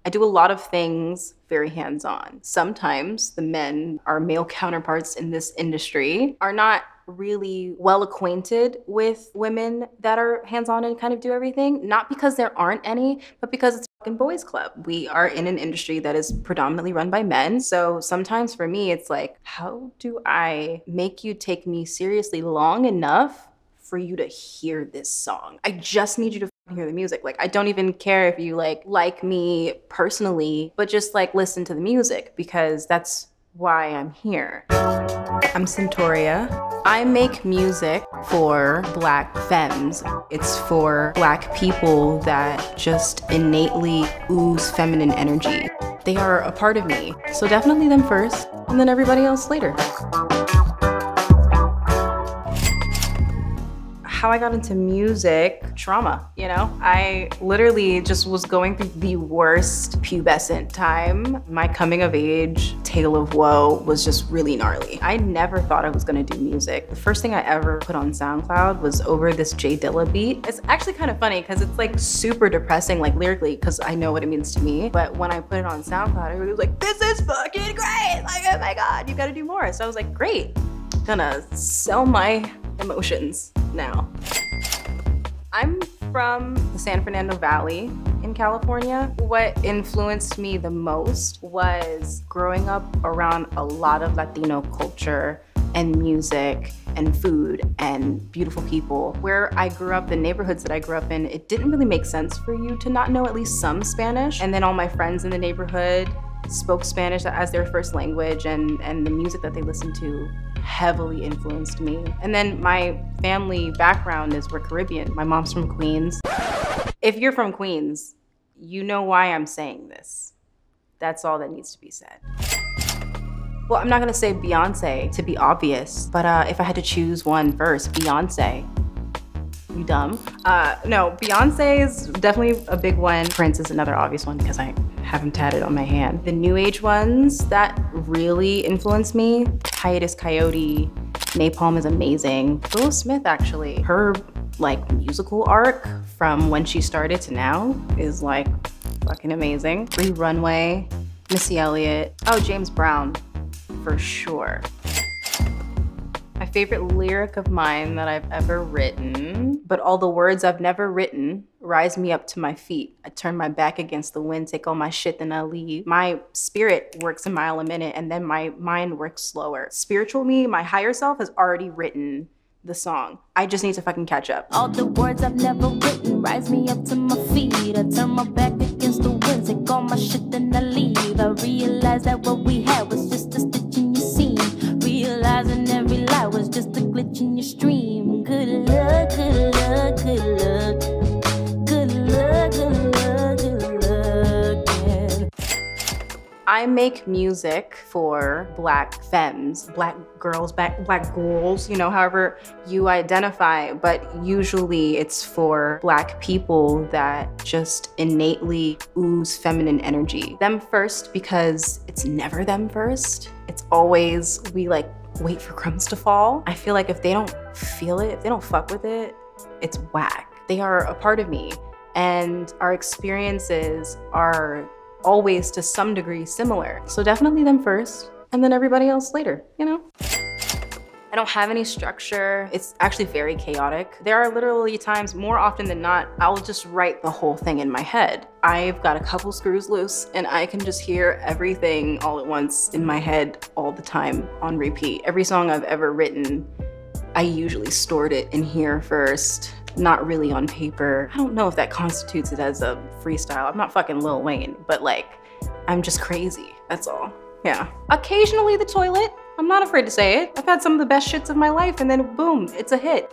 I do a lot of things very hands-on. Sometimes the men, our male counterparts in this industry, are not really well acquainted with women that are hands-on and kind of do everything. Not because there aren't any, but because it's a fucking boys club. We are in an industry that is predominantly run by men. So sometimes for me, it's like, how do I make you take me seriously long enough for you to hear this song? I just need you to hear the music. Like, I don't even care if you like me personally, but just like listen to the music, because that's why I'm here. I'm Sintoria. I make music for Black femmes. It's for Black people that just innately ooze feminine energy. They are a part of me. So definitely them first, and then everybody else later. How I got into music, trauma, you know? I literally just was going through the worst pubescent time. My coming of age tale of woe was just really gnarly. I never thought I was gonna do music. The first thing I ever put on SoundCloud was over this J Dilla beat. It's actually kind of funny because it's like super depressing, like lyrically, because I know what it means to me. But when I put it on SoundCloud, everybody was like, this is fucking great! Like, oh my God, you gotta do more. So I was like, great, gonna sell my emotions now. I'm from the San Fernando Valley in California. What influenced me the most was growing up around a lot of Latino culture and music and food and beautiful people. Where I grew up, the neighborhoods that I grew up in, it didn't really make sense for you to not know at least some Spanish. And then all my friends in the neighborhood spoke Spanish as their first language, and the music that they listened to heavily influenced me. And then my family background is we're Caribbean. My mom's from Queens. If you're from Queens, you know why I'm saying this. That's all that needs to be said. Well, I'm not gonna say Beyonce to be obvious, but if I had to choose one first, Beyonce. You dumb. No, Beyonce is definitely a big one. Prince is another obvious one because I have him tatted on my hand. The new age ones that really influenced me, Hiatus Kaiyote, Napalm is amazing. Will Smith, actually, her like musical arc from when she started to now is like fucking amazing. Free Runway, Missy Elliott, oh, James Brown, for sure. My favorite lyric of mine that I've ever written, but all the words I've never written rise me up to my feet. I turn my back against the wind, take all my shit, then I leave. My spirit works a mile a minute, and then my mind works slower. Spiritual me, my higher self, has already written the song. I just need to fucking catch up. All the words I've never written rise me up to my feet. I turn my back against the wind, take all my shit, then I leave. I realize that what we had was just a stitch in your seam. Realizing every lie was just a glitch in your stream. Good luck, good luck, good luck. Good luck, good luck, good luck, yeah. I make music for Black femmes, Black girls, Black girls, you know, however you identify, but usually it's for Black people that just innately ooze feminine energy. Them first, because it's never them first. It's always, we like wait for crumbs to fall. I feel like if they don't feel it, if they don't fuck with it, it's whack. They are a part of me, and our experiences are always to some degree similar. So definitely them first, and then everybody else later, you know? I don't have any structure. It's actually very chaotic. There are literally times, more often than not, I'll just write the whole thing in my head. I've got a couple screws loose and I can just hear everything all at once in my head all the time on repeat. Every song I've ever written, I usually stored it in here first, not really on paper. I don't know if that constitutes it as a freestyle. I'm not fucking Lil Wayne, but like, I'm just crazy, that's all. Yeah. Occasionally the toilet. I'm not afraid to say it. I've had some of the best shits of my life, and then boom, it's a hit.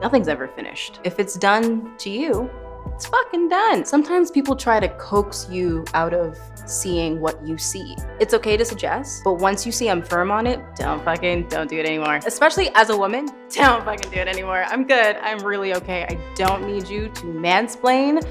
Nothing's ever finished. If it's done to you, it's fucking done. Sometimes people try to coax you out of seeing what you see. It's okay to suggest, but once you see I'm firm on it, don't do it anymore. Especially as a woman, don't fucking do it anymore. I'm good, I'm really okay. I don't need you to mansplain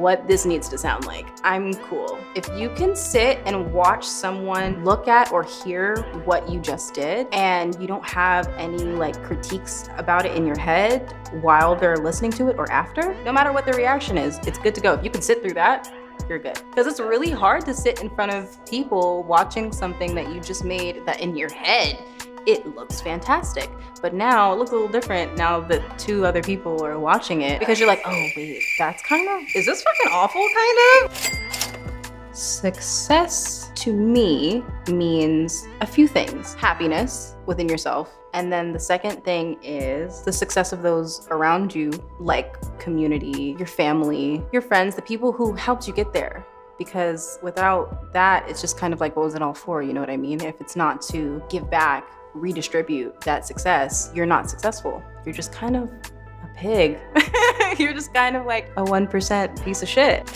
what this needs to sound like. I'm cool. If you can sit and watch someone look at or hear what you just did, and you don't have any like critiques about it in your head while they're listening to it or after, no matter what the reaction is, it's good to go. If you can sit through that, you're good. Because it's really hard to sit in front of people watching something that you just made that in your head, it looks fantastic. But now it looks a little different now that 2 other people are watching it, because you're like, oh wait, that's kind of, is this fucking awful kind of? Success to me means a few things. Happiness within yourself. And then the second thing is the success of those around you, like community, your family, your friends, the people who helped you get there. Because without that, it's just kind of like, what was it all for? You know what I mean? If it's not to give back, redistribute that success, you're not successful. You're just kind of a pig. You're just kind of like a 1% piece of shit.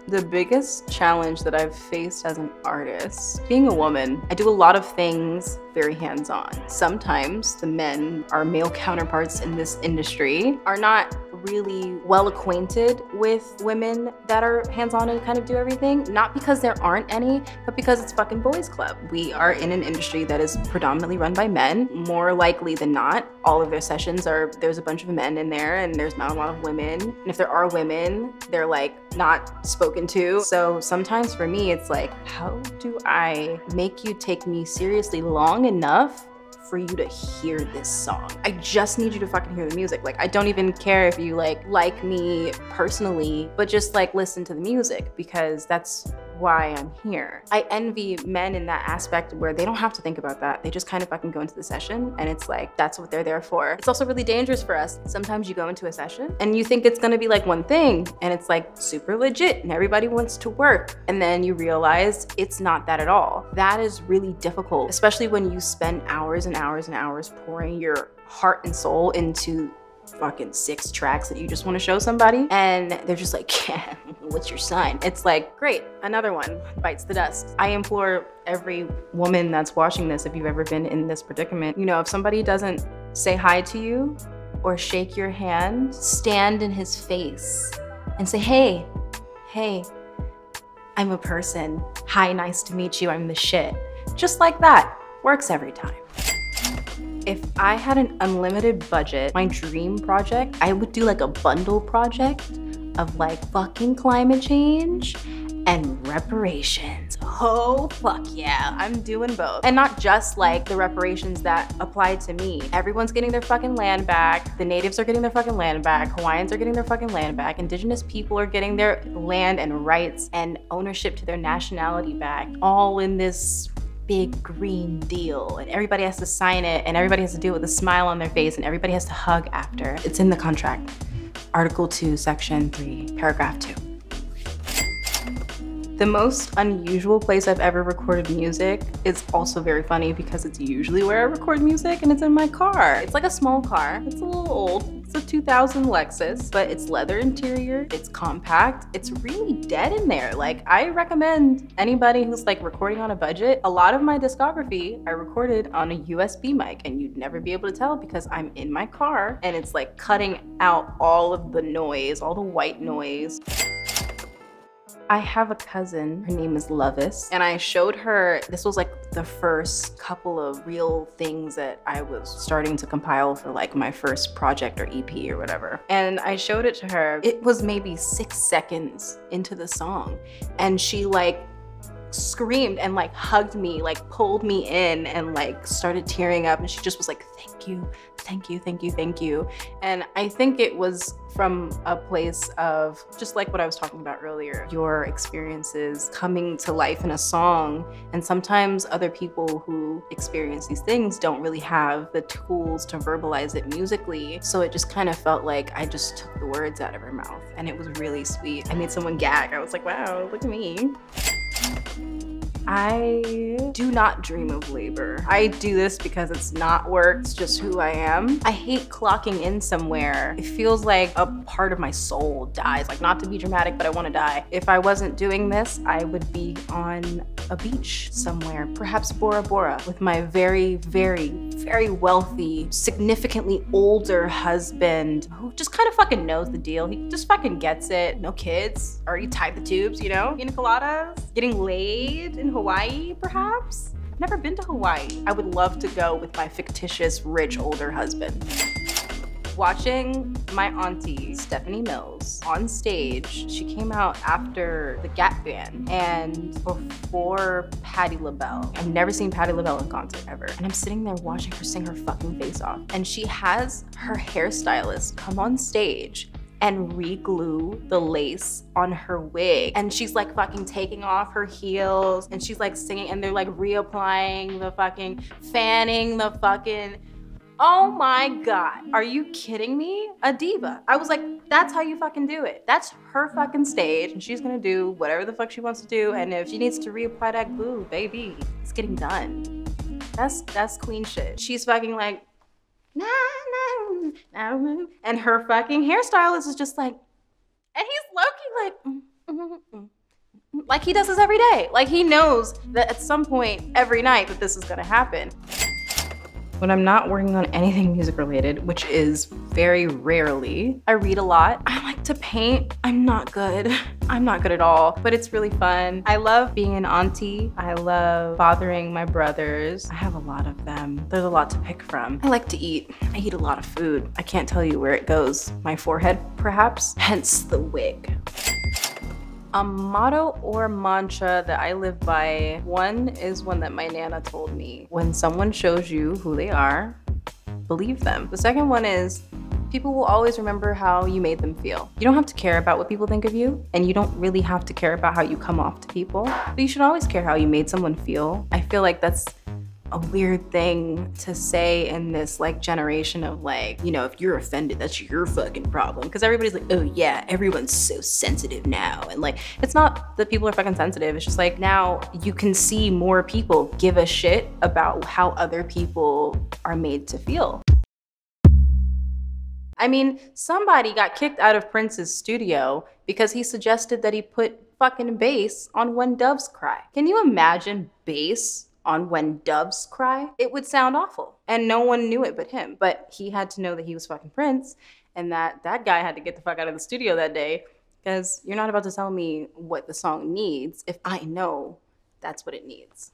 The biggest challenge that I've faced as an artist, being a woman, I do a lot of things very hands-on. Sometimes the men, our male counterparts in this industry, are not really well acquainted with women that are hands-on and kind of do everything. Not because there aren't any, but because it's fucking boys club. We are in an industry that is predominantly run by men. More likely than not, all of their sessions are, there's a bunch of men in there and there's not a lot of women. And if there are women, they're like not spoken to. So sometimes for me, it's like, how do I make you take me seriously long enough for you to hear this song? I just need you to fucking hear the music. Like, I don't even care if you like me personally, but just like listen to the music, because that's why I'm here. I envy men in that aspect where they don't have to think about that. They just kind of fucking go into the session and it's like, that's what they're there for. It's also really dangerous for us. Sometimes you go into a session and you think it's gonna be like one thing and it's like super legit and everybody wants to work. And then you realize it's not that at all. That is really difficult, especially when you spend hours and hours and hours pouring your heart and soul into fucking 6 tracks that you just want to show somebody and they're just like, yeah, what's your sign? It's like, great, another one bites the dust. I implore every woman that's watching this, if you've ever been in this predicament, you know, if somebody doesn't say hi to you or shake your hand, stand in his face and say, hey, I'm a person. Hi, nice to meet you, I'm the shit. Just like that, works every time. If I had an unlimited budget, my dream project, I would do like a bundle project of like fucking climate change and reparations. Oh, fuck yeah, I'm doing both. And not just like the reparations that apply to me. Everyone's getting their fucking land back. The natives are getting their fucking land back. Hawaiians are getting their fucking land back. Indigenous people are getting their land and rights and ownership to their nationality back. All in this big green deal, and everybody has to sign it and everybody has to do it with a smile on their face and everybody has to hug after. It's in the contract. Article 2, Section 3, Paragraph 2. The most unusual place I've ever recorded music is also very funny because it's usually where I record music and it's in my car. It's like a small car. It's a little old. It's a 2000 Lexus, but it's leather interior. It's compact. It's really dead in there. Like, I recommend anybody who's like recording on a budget. A lot of my discography I recorded on a USB mic and you'd never be able to tell because I'm in my car and it's like cutting out all of the noise, all the white noise. I have a cousin, her name is Lovis, and I showed her, this was like the first couple of real things that I was starting to compile for like my first project or EP or whatever. And I showed it to her. It was maybe 6 seconds into the song and she like screamed and like hugged me, like pulled me in and like started tearing up and she just was like, thank you, thank you, thank you, thank you. And I think it was from a place of just like what I was talking about earlier, your experiences coming to life in a song. And sometimes other people who experience these things don't really have the tools to verbalize it musically. So it just kind of felt like I just took the words out of her mouth and it was really sweet. I made someone gag. I was like, wow, look at me. I do not dream of labor. I do this because it's not work, it's just who I am. I hate clocking in somewhere. It feels like a part of my soul dies. Like, not to be dramatic, but I wanna die. If I wasn't doing this, I would be on a beach somewhere, perhaps Bora Bora, with my very, very, very wealthy, significantly older husband who just kind of fucking knows the deal. He just fucking gets it. No kids, already tied the tubes, you know? Pina coladas, getting laid in Hawaii, perhaps? I've never been to Hawaii. I would love to go with my fictitious, rich, older husband. Watching my auntie, Stephanie Mills, on stage, she came out after the Gap Band and before Patti LaBelle. I've never seen Patti LaBelle in concert ever. And I'm sitting there watching her sing her fucking face off. And she has her hairstylist come on stage and re-glue the lace on her wig. And she's like fucking taking off her heels and she's like singing and they're like reapplying the fucking, fanning the fucking, oh my God, are you kidding me? A diva. I was like, that's how you fucking do it. That's her fucking stage and she's gonna do whatever the fuck she wants to do. And if she needs to reapply that glue, baby, it's getting done. That's queen shit. She's fucking like, nah, nah, nah, and her fucking hairstylist is just like, and he's low-key like he does this every day. Like he knows that at some point every night that this is gonna happen. When I'm not working on anything music related, which is very rarely, I read a lot. I like to paint. I'm not good. I'm not good at all, but it's really fun. I love being an auntie. I love bothering my brothers. I have a lot of them. There's a lot to pick from. I like to eat. I eat a lot of food. I can't tell you where it goes. My forehead, perhaps, hence the wig. A motto or mantra that I live by, one is one that my Nana told me. When someone shows you who they are, believe them. The second one is, people will always remember how you made them feel. You don't have to care about what people think of you, and you don't really have to care about how you come off to people, but you should always care how you made someone feel. I feel like that's a weird thing to say in this like generation of like, you know, if you're offended, that's your fucking problem. Because everybody's like, oh yeah, everyone's so sensitive now. And like, it's not that people are fucking sensitive. It's just like now you can see more people give a shit about how other people are made to feel. I mean, somebody got kicked out of Prince's studio because he suggested that he put fucking bass on When Doves Cry. Can you imagine bass on When Doves Cry? It would sound awful. And no one knew it but him. But he had to know that he was fucking Prince and that guy had to get the fuck out of the studio that day, because you're not about to tell me what the song needs if I know that's what it needs.